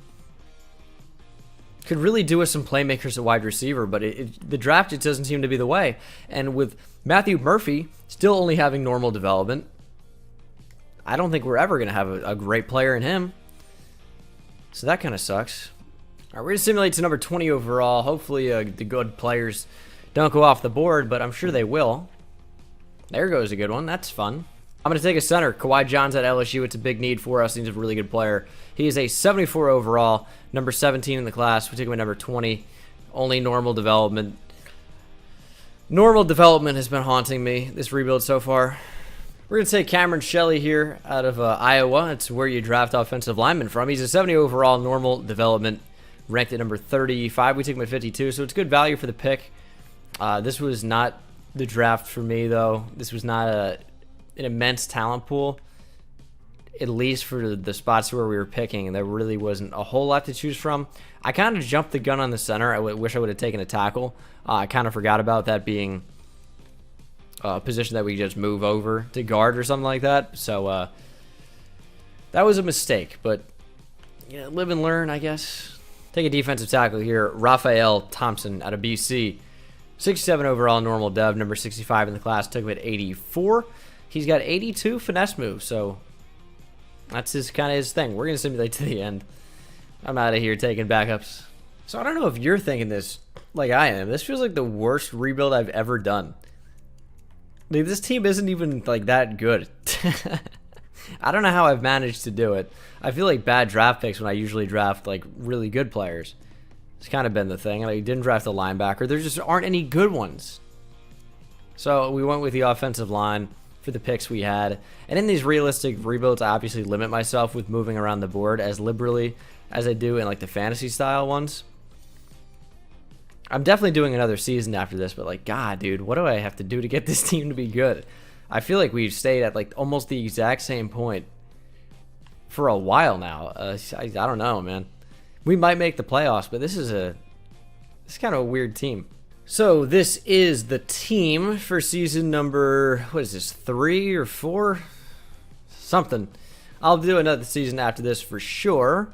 Could really do with some playmakers at wide receiver, but the draft, it doesn't seem to be the way. And with Matthew Murphy still only having normal development, I don't think we're ever going to have a great player in him. So that kind of sucks. All right, we're going to simulate to number 20 overall. Hopefully the good players don't go off the board, but I'm sure they will. There goes a good one. That's fun. I'm going to take a center. Kawhi John's at LSU. It's a big need for us. He's a really good player. He is a 74 overall, number 17 in the class. We take him at number 20. Only normal development. Normal development has been haunting me, this rebuild so far. We're going to take Cameron Shelley here out of Iowa. It's where you draft offensive linemen from. He's a 70 overall, normal development, ranked at number 35. We take him at 52, so it's good value for the pick. This was not the draft for me, though. This was not an immense talent pool, at least for the spots where we were picking. There really wasn't a whole lot to choose from. I kind of jumped the gun on the center. I wish I would have taken a tackle. I kind of forgot about that being a position that we just move over to guard or something like that. So that was a mistake, but live and learn, I guess. Take a defensive tackle here. Raphael Thompson out of BC. 67 overall, normal dev, number 65 in the class. Took him at 84. He's got 82 finesse moves, so that's kind of his thing. We're going to simulate to the end. I'm out of here taking backups. So I don't know if you're thinking this like I am. This feels like the worst rebuild I've ever done. Dude, this team isn't even like that good. I don't know how I've managed to do it. I feel like bad draft picks when I usually draft like really good players. It's kind of been the thing. I didn't draft a linebacker. There just aren't any good ones. So we went with the offensive line for the picks we had. And in these realistic rebuilds, I obviously limit myself with moving around the board as liberally as I do in like the fantasy style ones. I'm definitely doing another season after this, but like, God, dude, what do I have to do to get this team to be good? I feel like we've stayed at like almost the exact same point for a while now. I don't know, man. We might make the playoffs, but this is kind of a weird team. So this is the team for season number, what is this, 3 or 4? Something. I'll do another season after this for sure.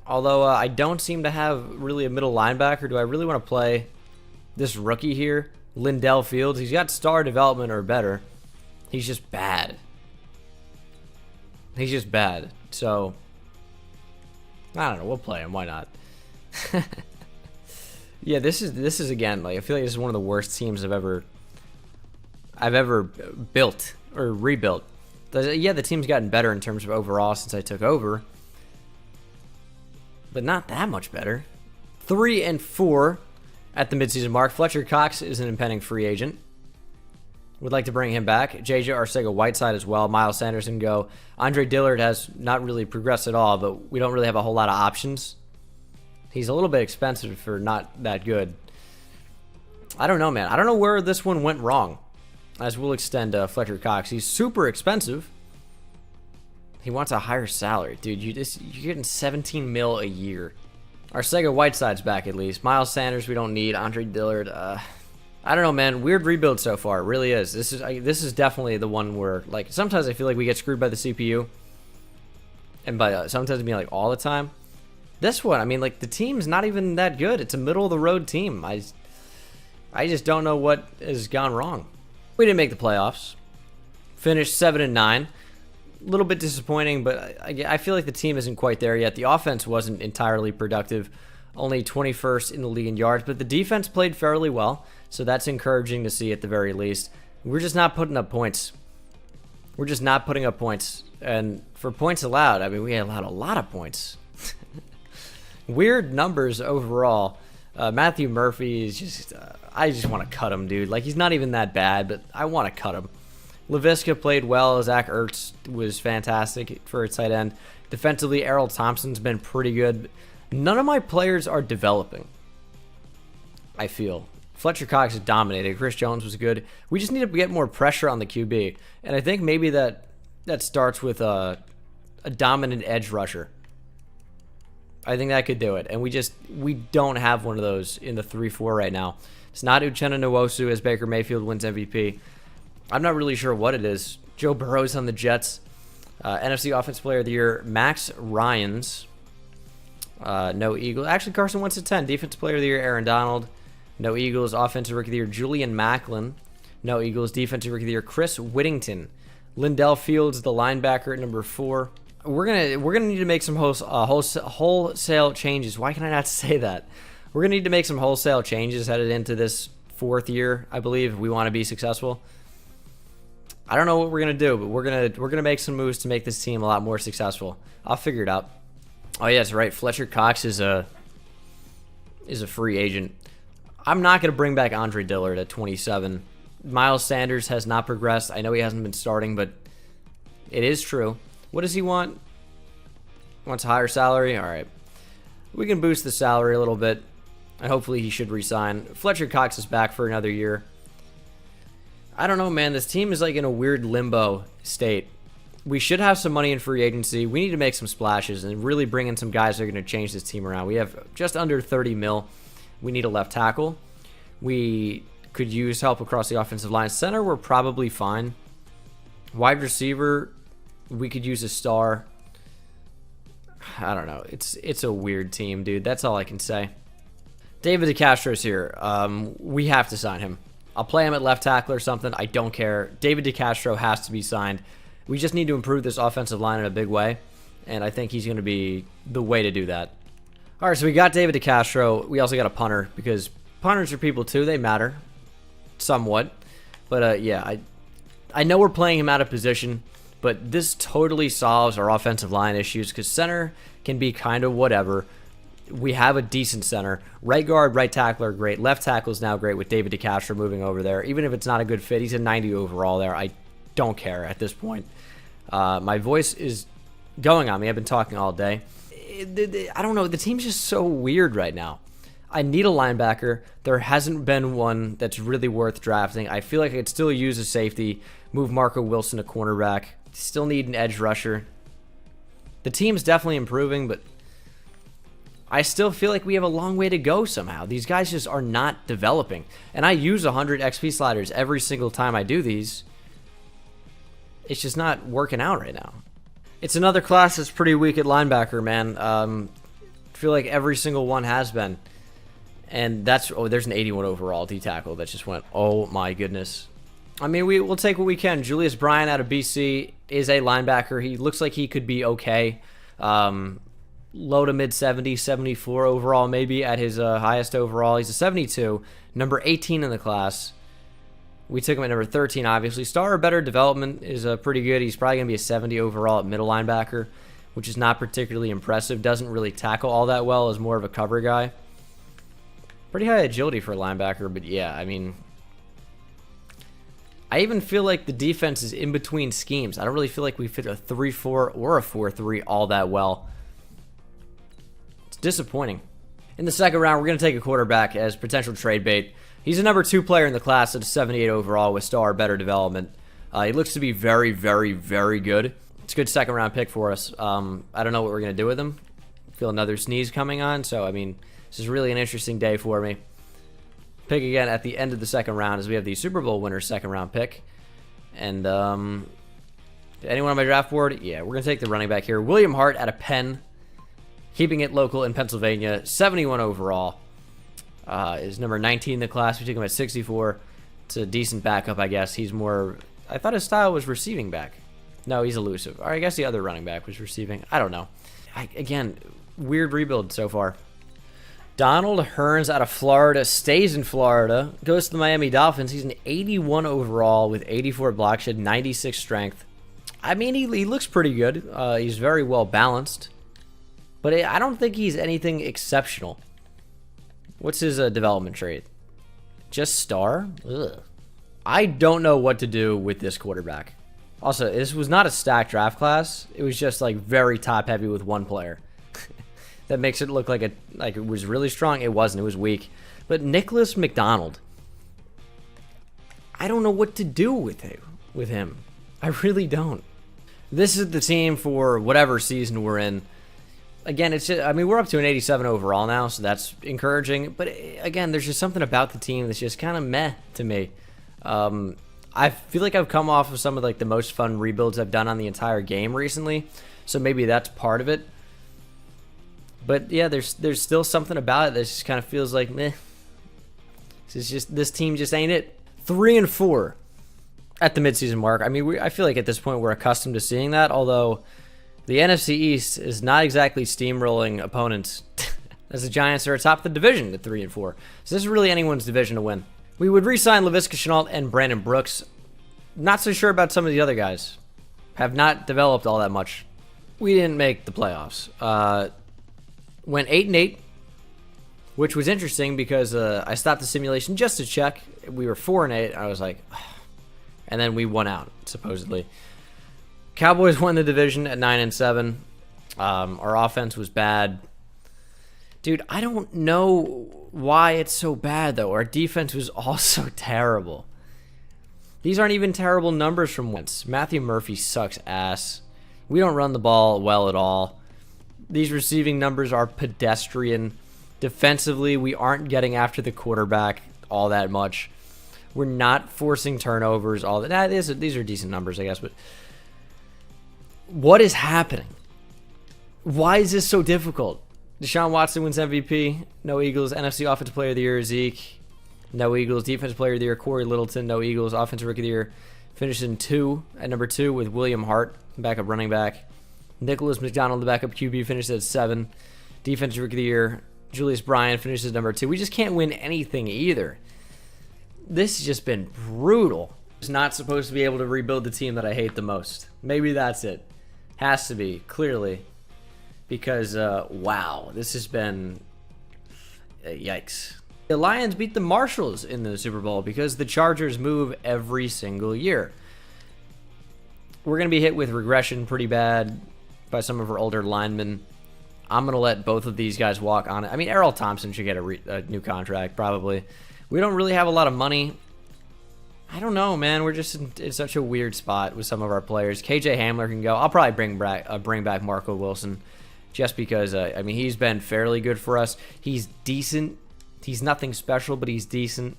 Although I don't seem to have really a middle linebacker. Do I really want to play this rookie here? Lindell Fields. He's got star development or better. He's just bad. He's just bad. So, I don't know. We'll play him. Why not? Yeah, this is again, like, I feel like this is one of the worst teams I've ever built or rebuilt. Yeah, the team's gotten better in terms of overall since I took over, but not that much better. 3-4 at the midseason mark. Fletcher Cox is an impending free agent. Would like to bring him back. JJ Arcega-Whiteside as well. Miles Sanders can go. Andre Dillard has not really progressed at all, but we don't really have a whole lot of options. He's a little bit expensive for not that good. I don't know, man. I don't know where this one went wrong. As we'll extend Fletcher Cox. He's super expensive. He wants a higher salary. Dude, you're getting 17 mil a year. Arcega-Whiteside's back at least. Miles Sanders we don't need. Andre Dillard, I don't know, man. Weird rebuild so far. It really is. This is definitely the one where, like, sometimes I feel like we get screwed by the CPU. And by sometimes I mean, like, all the time. This one, I mean, like, the team's not even that good. It's a middle-of-the-road team. I just don't know what has gone wrong. We didn't make the playoffs. Finished 7-9. A little bit disappointing, but I feel like the team isn't quite there yet. The offense wasn't entirely productive. Only 21st in the league in yards, but the defense played fairly well, so that's encouraging to see at the very least. We're just not putting up points. We're just not putting up points. And for points allowed, I mean, we allowed a lot of points. Weird numbers overall. Matthew Murphy is just, I just want to cut him, dude. Like, he's not even that bad, but I want to cut him. Laviska played well. Zach Ertz was fantastic for a tight end. Defensively, Raphael Thompson's been pretty good. None of my players are developing, I feel. Fletcher Cox is dominated. Chris Jones was good. We just need to get more pressure on the QB. And I think maybe that starts with a dominant edge rusher. I think that could do it. And we don't have one of those in the 3-4 right now. It's not Uchenna Nwosu as Baker Mayfield wins MVP. I'm not really sure what it is. Joe Burrow's on the Jets. NFC Offensive Player of the Year, Max Ryans. No Eagles. Actually, Carson Wentz at 10. Defensive Player of the Year, Aaron Donald. No Eagles. Offensive Rookie of the Year, Julian Macklin. No Eagles. Defensive Rookie of the Year, Chris Whittington. Lindell Fields, the linebacker at number 4. We're gonna need to make some wholesale changes. Why can I not say that? We're gonna need to make some wholesale changes headed into this 4th year, I believe, if we want to be successful. I don't know what we're gonna do, but we're gonna make some moves to make this team a lot more successful. I'll figure it out. Oh yeah, that's right. Fletcher Cox is a free agent. I'm not gonna bring back Andre Dillard at 27. Miles Sanders has not progressed. I know he hasn't been starting, but it is true. What does he want? Wants a higher salary? All right. We can boost the salary a little bit, and hopefully he should resign. Fletcher Cox is back for another year. I don't know, man. This team is like in a weird limbo state. We should have some money in free agency. We need to make some splashes and really bring in some guys that are going to change this team around. We have just under 30 mil. We need a left tackle. We could use help across the offensive line. Center, we're probably fine. Wide receiver, we could use a star. I don't know. It's a weird team, dude. That's all I can say. David DeCastro's here. We have to sign him. I'll play him at left tackle or something. I don't care. David DeCastro has to be signed. We just need to improve this offensive line in a big way, and I think he's going to be the way to do that. All right, so we got David DeCastro. We also got a punter because punters are people too. They matter somewhat. But yeah, I know we're playing him out of position, but this totally solves our offensive line issues because center can be kind of whatever. We have a decent center. Right guard, right tackle are great. Left tackle is now great with David DeCastro moving over there. Even if it's not a good fit, he's a 90 overall there. I don't care at this point. My voice is going on me. I've been talking all day. I don't know. The team's just so weird right now. I need a linebacker. There hasn't been one that's really worth drafting. I feel like I could still use a safety, move Marco Wilson to cornerback. Still need an edge rusher. The team's definitely improving, but I still feel like we have a long way to go somehow. These guys just are not developing. And I use 100 XP sliders every single time I do these. It's just not working out right now. It's another class that's pretty weak at linebacker, man. I feel like every single one has been. And that's, oh, there's an 81 overall D-tackle that just went, oh my goodness. I mean, we'll take what we can. Julius Bryan out of BC is a linebacker. He looks like he could be okay. Low to mid 70s, 74 overall maybe at his highest overall. He's a 72, number 18 in the class. We took him at number 13, obviously. Star or better development is pretty good. He's probably going to be a 70 overall at middle linebacker, which is not particularly impressive. Doesn't really tackle all that well, is more of a cover guy. Pretty high agility for a linebacker, but yeah, I mean, I even feel like the defense is in between schemes. I don't really feel like we fit a 3-4 or a 4-3 all that well. It's disappointing. In the second round, we're going to take a quarterback as potential trade bait. He's a number 2 player in the class at a 78 overall with star better development. He looks to be very, very, very good. It's a good second round pick for us. I don't know what we're going to do with him. Feel another sneeze coming on, so I mean, this is really an interesting day for me. Pick again at the end of the second round as we have the Super Bowl winner second round pick. And anyone on my draft board? Yeah, we're going to take the running back here. William Hart out of Penn. Keeping it local in Pennsylvania. 71 overall. Is number 19 in the class. We took him at 64. It's a decent backup, I guess. He's more... I thought his style was receiving back. No, he's elusive. Or I guess the other running back was receiving. I don't know. Again, weird rebuild so far. Donald Hearns out of Florida, stays in Florida, goes to the Miami Dolphins. He's an 81 overall with 84 block shed, 96 strength. I mean, he looks pretty good. He's very well balanced. But I don't think he's anything exceptional. What's his development trait? Just star? Ugh. I don't know what to do with this quarterback. Also, this was not a stacked draft class. It was just like very top heavy with one player. That makes it look like it was really strong. It wasn't. It was weak. But Nicholas McDonald, I don't know what to do with him. I really don't. This is the team for whatever season we're in. Again, it's just, I mean, we're up to an 87 overall now, so that's encouraging. But again, there's just something about the team that's just kind of meh to me. I feel like I've come off of some of like the most fun rebuilds I've done on the entire game recently, so maybe that's part of it. But yeah, there's still something about it that just kind of feels like meh. This team just ain't it. 3-4 at the midseason mark. I mean, I feel like at this point we're accustomed to seeing that. Although the NFC East is not exactly steamrolling opponents, as the Giants are atop the division at 3-4. So this is really anyone's division to win. We would re-sign Laviska Shenault and Brandon Brooks. Not so sure about some of the other guys. Have not developed all that much. We didn't make the playoffs. Went 8-8, which was interesting because I stopped the simulation just to check. We were 4-8. I was like, and then we won out supposedly. Cowboys won the division at 9-7. Our offense was bad. Dude, I don't know why it's so bad though. Our defense was also terrible. These aren't even terrible numbers from Wentz. Matthew Murphy sucks ass. We don't run the ball well at all. These receiving numbers are pedestrian. Defensively, we aren't getting after the quarterback all that much. We're not forcing turnovers. All that. These are decent numbers, I guess. But what is happening? Why is this so difficult? Deshaun Watson wins MVP. No Eagles. NFC Offensive Player of the Year, Zeke. No Eagles. Defensive Player of the Year, Corey Littleton. No Eagles. Offensive Rookie of the Year finishes at number 2 with William Hart, backup running back. Nicholas McDonald, the backup QB, finishes at 7. Defensive Rookie of the Year, Julius Bryan finishes at number 2. We just can't win anything either. This has just been brutal. It's not supposed to be able to rebuild the team that I hate the most. Maybe that's it. Has to be, clearly. Because, wow, this has been... yikes. The Lions beat the Marshalls in the Super Bowl because the Chargers move every single year. We're going to be hit with regression pretty bad by some of our older linemen. I'm going to let both of these guys walk on it. I mean, Errol Thompson should get a new contract, probably. We don't really have a lot of money. I don't know, man. We're just in such a weird spot with some of our players. KJ Hamler can go. I'll probably bring back Marco Wilson just because, I mean, he's been fairly good for us. He's decent. He's nothing special, but he's decent.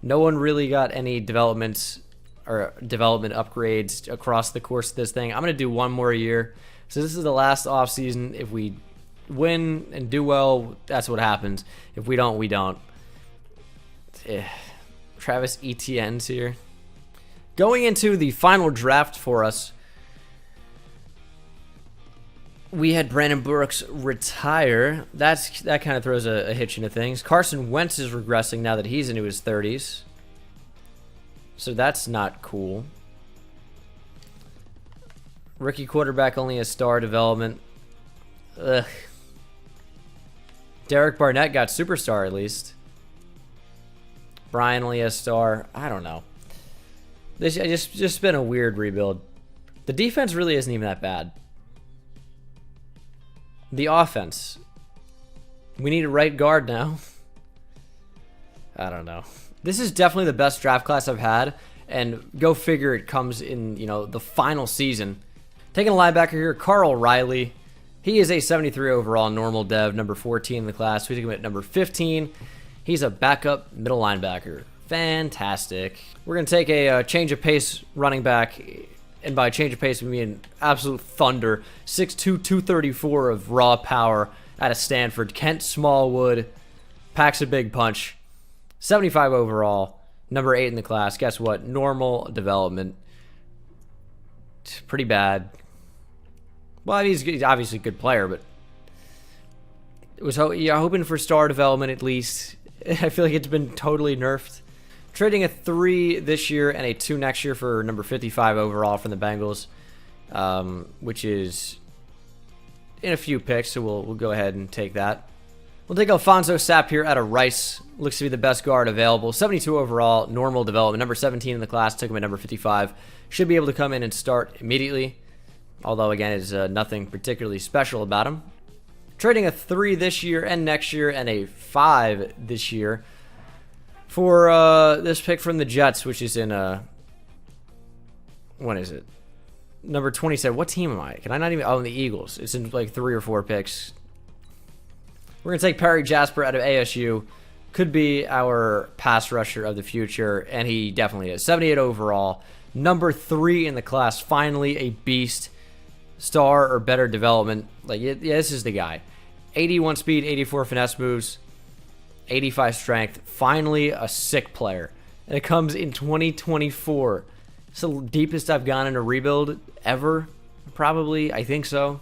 No one really got any development upgrades across the course of this thing. I'm going to do one more year. So this is the last offseason. If we win and do well, that's what happens. If we don't, we don't. Travis Etienne's here. Going into the final draft for us, we had Brandon Brooks retire. That kind of throws a hitch into things. Carson Wentz is regressing now that he's into his 30s. So that's not cool. Rookie quarterback only has star development. Ugh. Derek Barnett got superstar at least. Brian only has star. I don't know. This just been a weird rebuild. The defense really isn't even that bad. The offense. We need a right guard now. I don't know. This is definitely the best draft class I've had, and go figure it comes in, you know, the final season. Taking a linebacker here, Carl Riley. He is a 73 overall normal dev, number 14 in the class. We took him at number 15. He's a backup middle linebacker. Fantastic. We're going to take a change of pace running back. And by change of pace, we mean absolute thunder. 6'2", 234 of raw power out of Stanford. Kent Smallwood packs a big punch. 75 overall. Number 8 in the class. Guess what? Normal development. Pretty bad. Well, he's obviously a good player, but it was hoping for star development at least. I feel like it's been totally nerfed. Trading a 3 this year and a 2 next year for number 55 overall from the Bengals, which is in a few picks, so we'll go ahead and take that. We'll take Alfonso Sapir out of Rice. Looks to be the best guard available. 72 overall, normal development. Number 17 in the class, took him at number 55. Should be able to come in and start immediately, although, again, is nothing particularly special about him. Trading a 3 this year and next year and a 5 this year for this pick from the Jets, which is in what is it? Number 27. What team am I? Can I not even... Oh, in the Eagles. It's in like 3 or 4 picks. We're going to take Perry Jasper out of ASU. Could be our pass rusher of the future, and he definitely is. 78 overall. Number 3 in the class. Finally a beast. Star or better development. Like, yeah, this is the guy. 81 speed, 84 finesse moves, 85 strength. Finally a sick player. And it comes in 2024. It's the deepest I've gone in a rebuild ever, probably. I think so.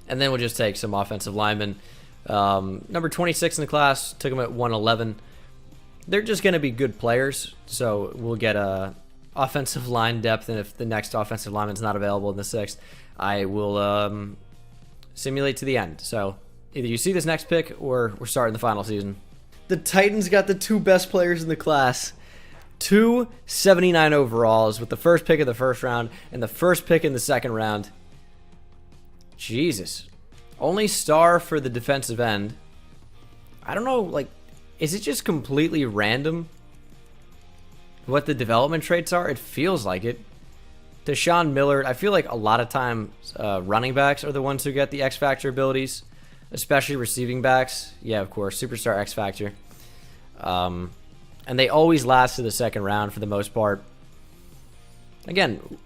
And then we'll just take some offensive linemen. Number 26 in the class, took him at 111. They're just going to be good players, so we'll get offensive line depth, and if the next offensive lineman's not available in the 6th, I will simulate to the end. So either you see this next pick or we're starting the final season. The Titans got the 2 best players in the class. 2 79 overalls with the first pick of the first round and the first pick in the second round. Jesus. Only star for the defensive end. I don't know, like, is it just completely random what the development traits are? It feels like it. Deshaun Miller, I feel like a lot of times running backs are the ones who get the X Factor abilities, especially receiving backs. Yeah, of course, superstar X Factor. And they always last to the second round for the most part. Again,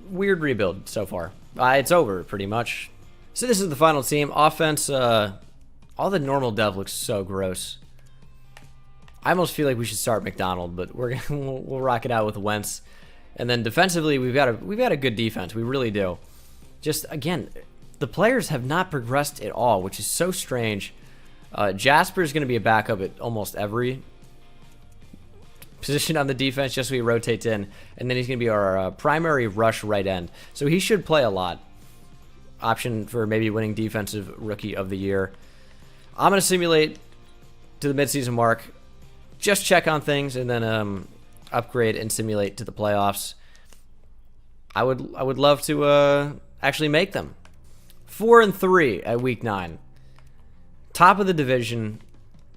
weird rebuild so far. It's over pretty much. So this is the final team. Offense, all the normal dev looks so gross. I almost feel like we should start McDonald, but we'll rock it out with Wentz. And then defensively, we've got a good defense. We really do. Just, again, the players have not progressed at all, which is so strange. Jasper's going to be a backup at almost every position on the defense just so he rotates in. And then he's going to be our primary rush right end. So he should play a lot. Option for maybe winning Defensive Rookie of the Year. I'm going to simulate to the midseason mark. Just check on things and then upgrade and simulate to the playoffs. I would love to actually make them. 4-3 at week 9. Top of the division.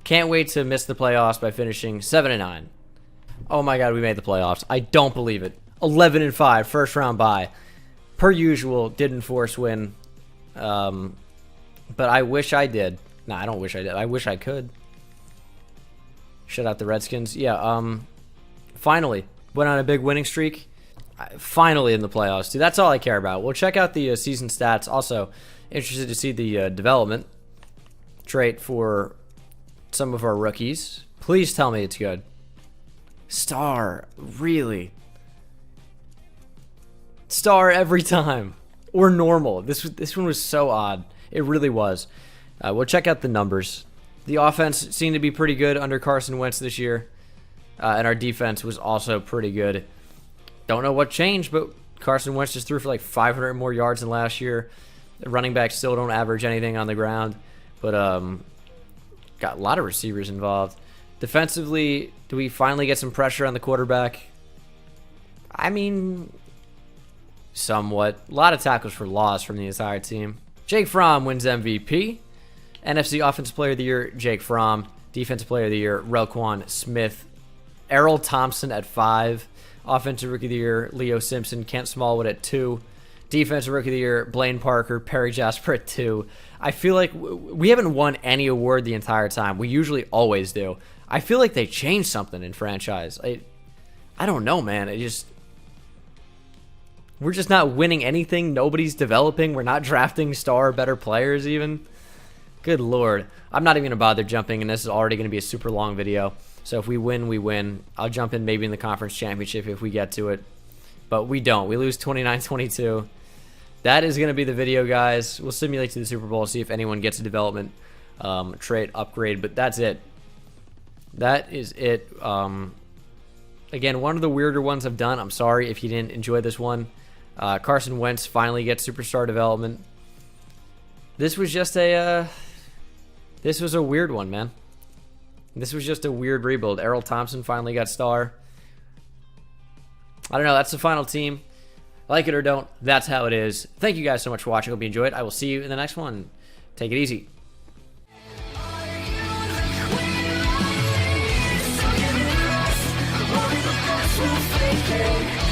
Can't wait to miss the playoffs by finishing 7-9. Oh my God, we made the playoffs. I don't believe it. 11-5, first round bye. Per usual, didn't force win. But I wish I did. Nah, I don't wish I did. I wish I could. Shut out the Redskins. Yeah, finally. Went on a big winning streak. Finally in the playoffs. Dude, that's all I care about. We'll check out the season stats. Also, interested to see the development trait for some of our rookies. Please tell me it's good. Star. Really? Star every time. Or normal. This one was so odd. It really was. We'll check out the numbers. The offense seemed to be pretty good under Carson Wentz this year. And our defense was also pretty good. Don't know what changed, but Carson Wentz just threw for like 500 more yards than last year. The running backs still don't average anything on the ground. But got a lot of receivers involved. Defensively, do we finally get some pressure on the quarterback? I mean, somewhat. A lot of tackles for loss from the entire team. Jake Fromm wins MVP. NFC Offensive Player of the Year, Jake Fromm. Defensive Player of the Year, Roquan Smith. Errol Thompson at 5. Offensive Rookie of the Year, Leo Simpson. Kent Smallwood at 2. Defensive Rookie of the Year, Blaine Parker. Perry Jasper at 2. I feel like we haven't won any award the entire time. We usually always do. I feel like they changed something in franchise. I don't know, man. We're just not winning anything. Nobody's developing. We're not drafting better players even. Good Lord. I'm not even going to bother jumping, and this is already going to be a super long video. So if we win, we win. I'll jump in maybe in the conference championship if we get to it. But we don't. We lose 29-22. That is going to be the video, guys. We'll simulate to the Super Bowl, see if anyone gets a development trait upgrade. But that's it. That is it. Again, one of the weirder ones I've done. I'm sorry if you didn't enjoy this one. Carson Wentz finally gets superstar development. This was just a weird one, man. This was just a weird rebuild. Errol Thompson finally got star. I don't know. That's the final team. Like it or don't, that's how it is. Thank you guys so much for watching. Hope you enjoyed. I will see you in the next one. Take it easy. We'll